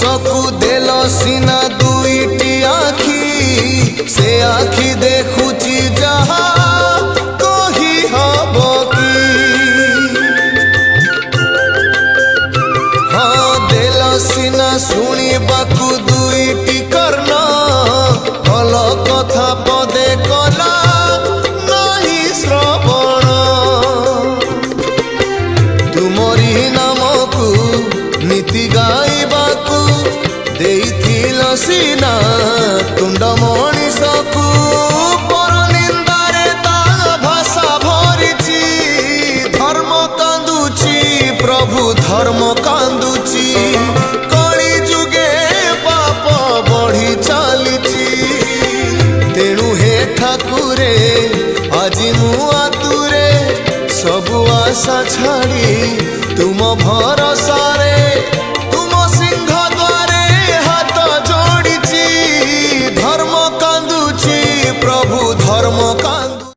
ମଣିଷକୁ ଦେଲ ସିନା ଦୁଇଟି ଆଖି, ସେ ଆଖି ଦେଖୁଛି ଯାହା କହି ହବ କି? ହଁ ଦେଲ ସିନା ଶୁଣିବାକୁ ଦୁଇଟି କର୍ଣ୍ଣ, ଭଲ କଥା ପଦେ କଲା ନାହିଁ ଶ୍ରବଣ। ତୁମରି ନାମକୁ ନୀତି ଗାଇବାକୁ ଦେଇଥିଲ ସିନା ତୁଣ୍ଡ ମଣିଷକୁ, ପରନିନ୍ଦାରେ ତା ଭାଷା ଭରିଛି। ଧର୍ମ କାନ୍ଦୁଛି ପ୍ରଭୁ ଧର୍ମ କାନ୍ଦୁଛି, କଳି ଯୁଗେ ପାପ ବଢି ଚାଲିଛି। ତେଣୁ ହେ ଠାକୁରେ ଆଜି ମୁଁ ଆତୁରେ, ସବୁ ଆଶା ଛାଡ଼ି ତୁମ ଭରସାରେ, ତୁମ ସିଂହ ଦ୍ୱାରେ ହାତ ଯୋଡ଼ିଛି। ଧର୍ମ କାନ୍ଦୁଛି ପ୍ରଭୁ ଧର୍ମ କାନ୍ଦୁଛି।